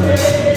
Thank you.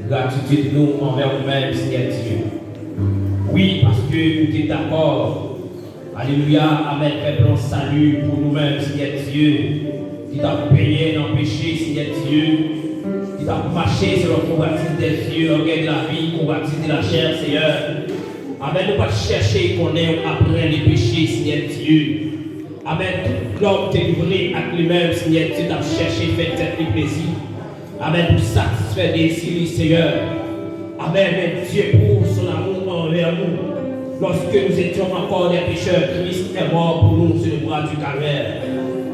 Gratitude nous envers nous-mêmes, Seigneur Dieu. Oui, parce que nous sommes d'accord. Alléluia, Amen, fait plan salut pour nous-mêmes, Seigneur Dieu. Qui t'a payé dans le péché, Seigneur Dieu. Qui t'a marché sur le convoitise des cieux, orgueil de la vie, convoitise de la chair, Seigneur. Amen, nous ne pas chercher qu'on ait après les péchés, Seigneur Dieu. Amen, tout l'homme t'est livré à lui-même, Seigneur Dieu, t'a cherché, fait tête et plaisir. Amen, pour satisfaire des désirs, Seigneur. Amen, mais Dieu pour son amour envers nous. Lorsque nous étions encore des pécheurs, Christ est mort pour nous sur le bras du calvaire.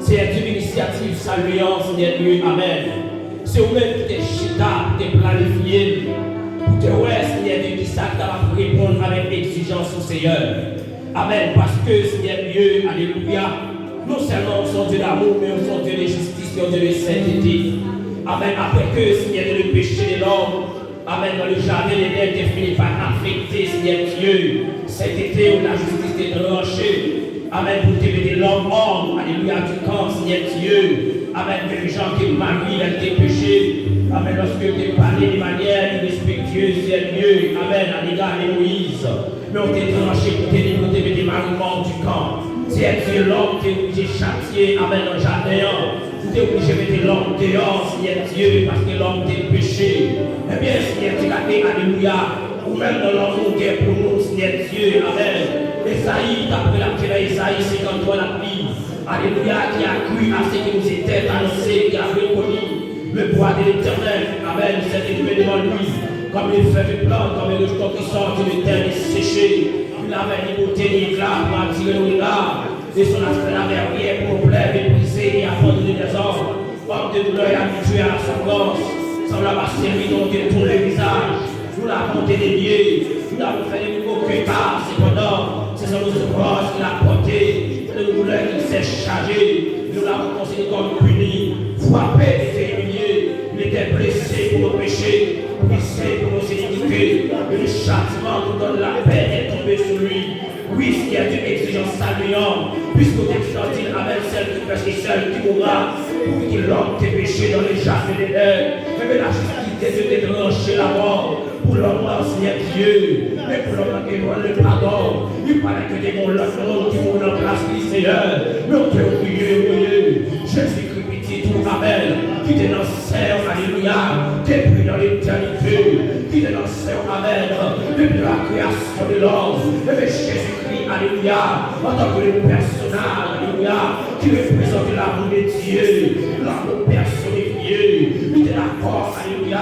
C'est une initiative saluante, Seigneur Dieu. Amen. C'est vous-même qui t'es chita, qui t'es planifié. Pour te ouais, Seigneur Dieu, qui ça va répondre avec exigence au Seigneur. Amen. Parce que, Seigneur Dieu, alléluia, non seulement nous sommes Dieu d'amour, mais nous sommes Dieu de justice et Dieu de sainteté. Amen. Après que, Seigneur, le péché de l'homme, Amen, dans le jardin d'Éden, tu fini par affecter, Seigneur Dieu, cet été où la justice est tranchée. Amen, pour te mettre l'homme hors, alléluia, du camp, Seigneur Dieu. Amen, que les gens qui marient avec tes péchés. Amen, lorsque tu parlé de manière irrespectueuse, Seigneur Dieu. Amen, à l'égard de Moïse. Mais on t'est tranché pour te mettre les mariments du camp. Seigneur Dieu, l'homme qui est obligé de châtier, Amen, dans le jardin. Tu es obligé de mettre l'homme dehors, Seigneur Dieu, parce que l'homme t'est péché. Eh bien, Seigneur Dieu, alléluia, ou même dans l'amour qui est pour nous, Seigneur Dieu, Amen. Esaïe, d'après la prière Esaïe 53, la vie, alléluia, qui a cru à ce qui nous était annoncé, qui a reconnu le bois de l'Éternel, Amen, c'est élevé devant lui, comme les feuilles de plantes, comme les rejetons qui sortent de terre desséchée. Il avait ni beauté ni éclat pour attirer le regard. Et son aspect n'avait rien pour plaire, méprisé et abandonné des hommes. Homme de douleur et habitué à la souffrance, semblable à celui dont il tourne le visage. Nous l'avons délié, nous l'avons fait des nouveaux pétards. Cependant, c'est sur nos souffrances qu'il a porté, c'est de douleur qu'il s'est chargé. Nous l'avons considéré comme puni, frappé et humilié. Il était blessé pour nos péchés, blessé pour nos iniquités. Et le châtiment nous donne la paix est tombé sur lui. Oui, s'il y a une exigence saluante, puisqu'au texte dit Amen, celle qui pêche et celle qui mourra, pour que l'homme t'ait péché dans les jardins des airs. Mais la justice de Dieu t'est tranchée la mort. Pour l'homme, Seigneur Dieu, mais pour l'homme qui doit le pardon. Il paraît que des bons l'autre qui vont en place du Seigneur. Mais on peut oublier, Jésus-Christ, petit tout, Amen, qui te l'enseigne, alléluia, depuis dans l'éternité, qui te l'enseigne, Amen, depuis la création de l'homme. Mais Jésus-Christ, alléluia, en tant que le personnage, alléluia, qui représente l'amour de Dieu, l'amour personnifié. Il est d'accord, alléluia,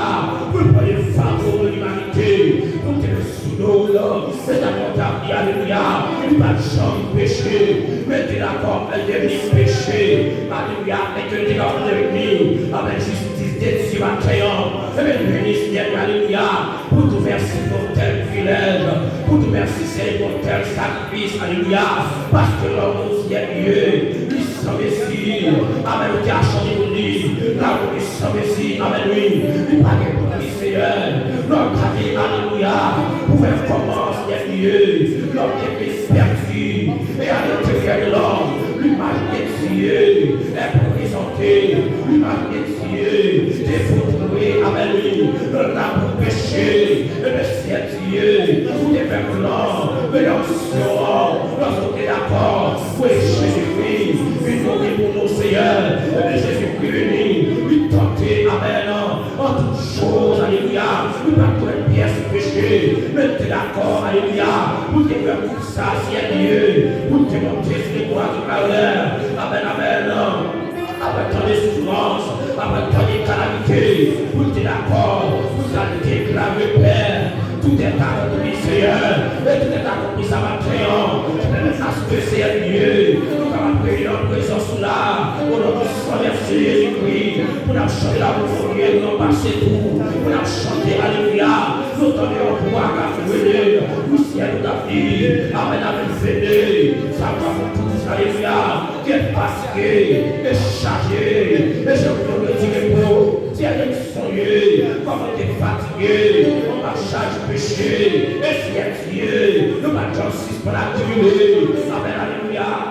pour prendre le fardeau de l'humanité, pour te le sous-l'eau, c'est ta comptable, alléluia, il va jamais pécher, mais tu es d'accord, elle devient péché, alléluia, et que tu es dans le lit, avec justice de Dieu à créant, et bien ministère, alléluia, pour tout verser pour tel privilège, pour tout verser pour tel sacrifice, alléluia, parce que l'homme nous y est mieux, lui sans messie, amen, qui a changé de lit, là où lui sans messie, amen, lui, il va pour lui, Seigneur, notre ami, alléluia, pour faire commencer des mieux, l'homme qui est perdu, et à l'intérieur de l'homme, l'image de Dieu est présentée, l'image de Dieu est foutue, amen, lui, l'homme pour pécher, et le ciel Dieu, tout est fait blanc, mais lorsqu'on est d'accord, oui, Jésus-Christ, il nous pour nos Seigneur, et Jésus-Christ uni, lui tenter, amen, en toutes choses, alléluia, nous pas pour une pièce péché, mais tu es d'accord, alléluia, pour te faire pour ça, Seigneur Dieu, pour te montrer sur les voies du malheur, amen, amen, avec tant de souffrances, avec tant de calamités, pour te d'accord, pour ça te déclarer, Père, tout est accompli, Seigneur, et tout est accompli, ça va créant, parce que c'est Dieu, nous allons prier en présence là, pour nous traverser Jésus-Christ, pour nous chanter la bouffée, nous allons passer tout, pour nous chanter, alléluia, nous allons pouvoir venir, nous ciel nous vie, amen, amen, venez, ça va pour tous, alléluia, qui est fatigué, et chargé, et je peux le dire pour si elle est soignée, comment tu es fatigué, on va charger péché, et si elle est Dieu, nous va justice pour la durée, amen, alléluia.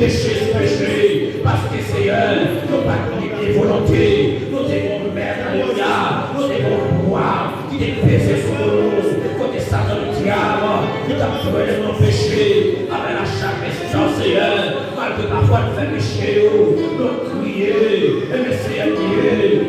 péché, c'est péché. Parce que Seigneur, nous pas de volonté, nous devons mettre, alléluia, nous devons pouvoir, qui est péché sur nous, côté Satan, le diable, qui t'a pris nos péchés, avec à chaque instant, Seigneur, malgré parfois nous faire péché, nous crier, et le Seigneur Dieu,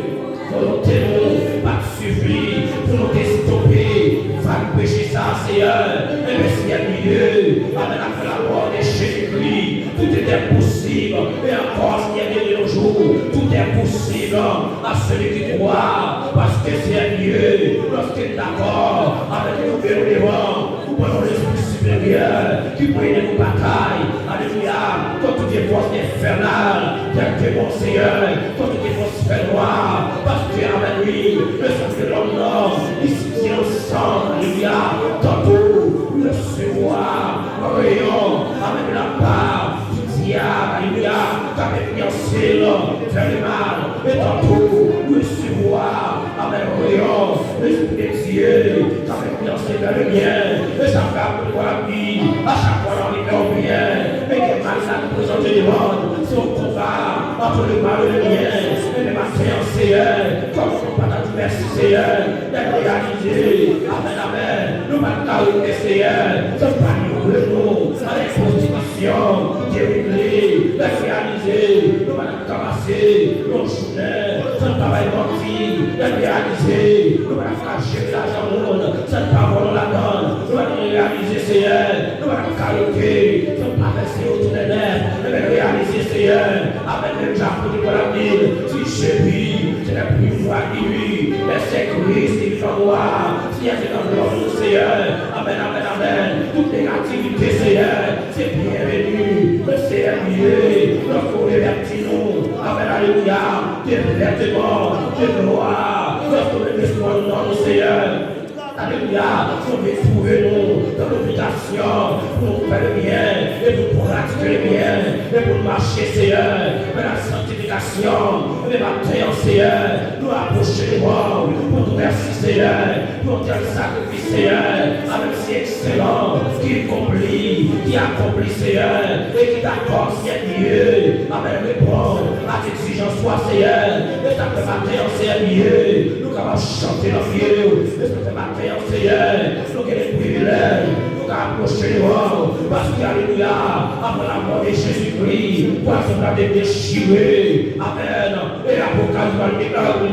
volonté nous, pas suffit, pour nous stopper, faire péché ça, Seigneur, et le Seigneur Dieu, avec la mort de Jésus-Christ, tout est impossible, et encore Seigneur de nos jours, tout est possible à celui qui croit, parce que c'est Dieu, lorsqu'il est d'accord avec nous que nous devons, nous prenons l'esprit supérieur qui brille nos batailles, alléluia, contre toutes les forces infernales, tel que mon Seigneur, contre toutes les forces noires, parce que avec lui, le sang de l'homme, ici ensemble, alléluia, tantôt le recevoir, rayon, avec la part du diable, alléluia, qu'avec fiancé, faire le mal, et tantôt le recevoir, avec rayon, l'esprit de Dieu, qu'avec fiancé vers le bien, et ça fait pour la vie, à chaque fois on est au bien, et que mal ça nous présente le monde, c'est au combat, entre le mal et le bien, et les matins en Seigneur, comme on pas dans merci Seigneur, d'être réalisé, amen, amen, nous marquons le Seigneur, c'est pas nous le nous, à la constitution, qui est réglée, d'être réalisé, nous allons ramasser, nos journées, c'est pas mal menti, d'être réalisé, nous allons cacher l'argent au monde, c'est pas voler la donne, nous allons réaliser Seigneur, nous allons caloter, c'est pas rester autour des nerfs, nous allons réaliser Seigneur, avec le Japon de la ville, si je vis, c'est la plus voix qui lui, mais c'est Christ qui fait voir, si elle est dans l'ordre du Seigneur, amen, amen, amen, toute négativité Seigneur, c'est bienvenu, mais c'est mieux, lorsqu'on révertit nous, amen, alléluia, Dieu est mort, Dieu est gloire, lorsqu'on est l'espoir dans le Seigneur. Alléluia, on veut trouver nous dans l'obligation pour nous faire le bien et pour pratiquer le bien et pour marcher, Seigneur, mais la sanctification, les matins, Seigneur, nous approcher de moi pour nous merci, Seigneur, pour dire le sacrifice, Seigneur, avec si excellent, qui accomplit, Seigneur, et qui t'accorde, Seigneur Dieu, avec répondre à tes exigences, toi, Seigneur, et ça fait matin, Seigneur Dieu, nous allons chanter dans Dieu, et ça fait matin, Seigneur, nous avons les privilèges, nous avons approché de vous, parce que, alléluia, après la mort de Jésus-Christ, poisson a été déchiré, amen, et l'Apocalypse va le déclarer,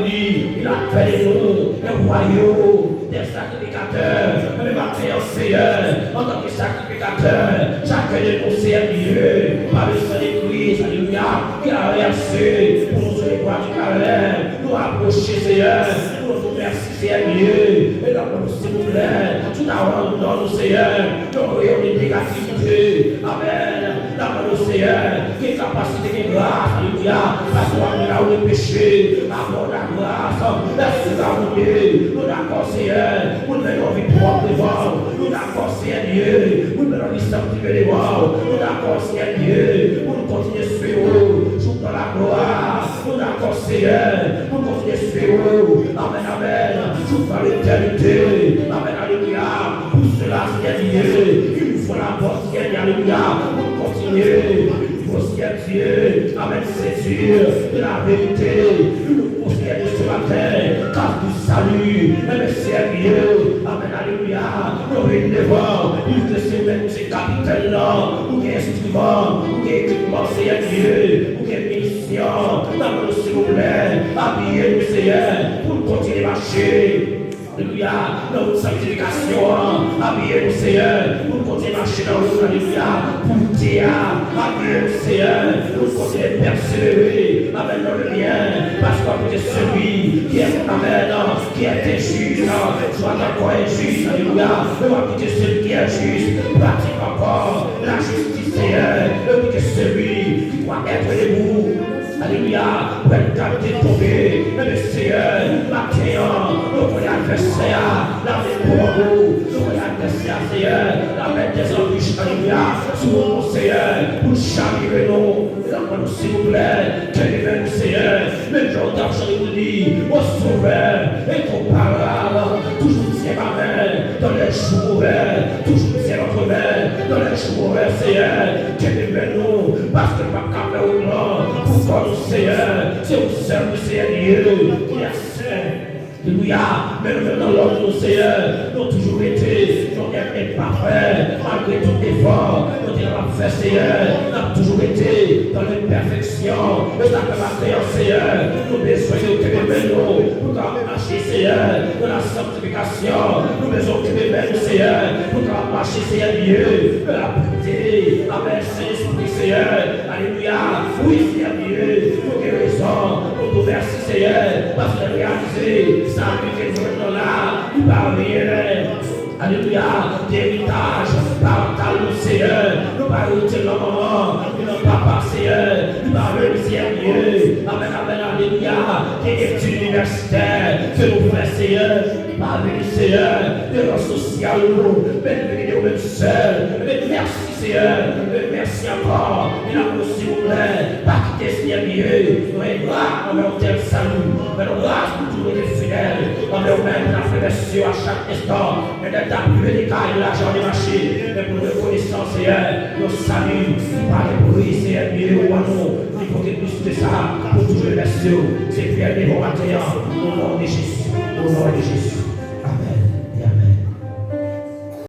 il a fait de nous un royaume des sacrificateurs, mais maintenant, Seigneur, en tant que sacrificateur, chacun de nous, Seigneur Dieu, par le sang de Christ, alléluia, qui a versé pour nous sur les bois du Calvaire, nous approcher, Seigneur, nous merci, Seigneur Dieu, et dans s'il vous plaît, tout à dans nous, Seigneur, nous voyons des négativité, amen, dans nous, Seigneur, qui est capacité de grâce, alléluia, parce qu'on a là où le péché, avant la grâce, merci à vous, Dieu, nous d'accord, Seigneur, nous mettons vie propre devant, nous d'accord, Seigneur Dieu, nous mettons vie sanctifiée devant, nous d'accord, Seigneur Dieu, pour nous continuer à suivre, jour dans la gloire, nous d'accord, Seigneur, pour continuer à suivre, amen, amen, jour dans l'éternité, amen, alléluia, pour cela, Seigneur Dieu, il nous faut la porte, Seigneur, alléluia, pour continuer, pour Seigneur Dieu, amen, c'est sûr, de la vérité, nous pour Seigneur Dieu ce matin, car du salut, mais c'est Dieu, amen, alléluia, nous venons devant, il te sait même ces capitaines-là, ou des instruments, ou des équipements, Seigneur Dieu, ou des munitions, dans s'il vous plaît, habillez-nous, Seigneur, pour continuer à marcher. Alléluia, dans notre sanctification, habillez-nous, Seigneur, pour continuer à marcher dans notre alléluia, pour dire, habillez-nous, Seigneur, pour continuer à persévérer, amen, dans le bien, parce qu'on est celui qui est, amen, qui est injuste, soit encore injuste, alléluia, mais on est celui qui est juste, pratique encore la justice, Seigneur, et que celui qui doit être debout. Alléluia, pour être capté tombé, mais le Seigneur, maintenant, nous voyons adversaire, la vie pour nous, nous voyons adversaire, Seigneur, la mettre des embûches, alléluia, sur mon Seigneur, pour charger nous, nous s'il vous plaît, délivre nous, Seigneur, même jour d'argent, je vous dis, au sauveur, et ton parole, toujours tiens ma main, dans les jours mauvais, toujours tiens notre main, dans les jours mauvais, Seigneur, délivre nous, parce que pas qu'à faire autrement, pour qu'on nous Seigneur, c'est au seul Seigneur Dieu qui est saint. Alléluia, même dans l'ordre du Seigneur, nous avons toujours été, nous sommes imparfaits, malgré tout effort, nous avons fait Seigneur, nous avons toujours été dans l'imperfection, nous avons fait Seigneur, nous avons besoin de nous pour marcher Seigneur, dans la sanctification, nous avons besoin de nous Seigneur, pour marcher Seigneur Dieu, de la pureté, avec Saint-Esprit Seigneur, alléluia, oui Seigneur Dieu, pour guérison, pour tout merci Seigneur, parce que réaliser, ça que nous là, il va rien. Alléluia, d'héritage, parental, Seigneur, nous parlons de nos mamans, de nos papas, Seigneur, nous parlons de Dieu, amen, amen, alléluia, des études universitaires, que nous faisons, Seigneur, nous parlons, Seigneur, de nos social, même même seul, merci, Seigneur, merci encore, et là, s'il vous plaît, pas quitter, Seigneur, Dieu, nous sommes là, on tel salut, mais nous grâce pour toujours être fidèles, on est même dans la frère à chaque instant, mais t'as plus les cailles, l'argent des marchés, mais pour reconnaissance, Seigneur, nos salut, par le bruit, Seigneur, mieux ou à nous, il faut que plus de ça, pour toujours merci, c'est Pierre des bons matin, au nom de Jésus, au nom de Jésus.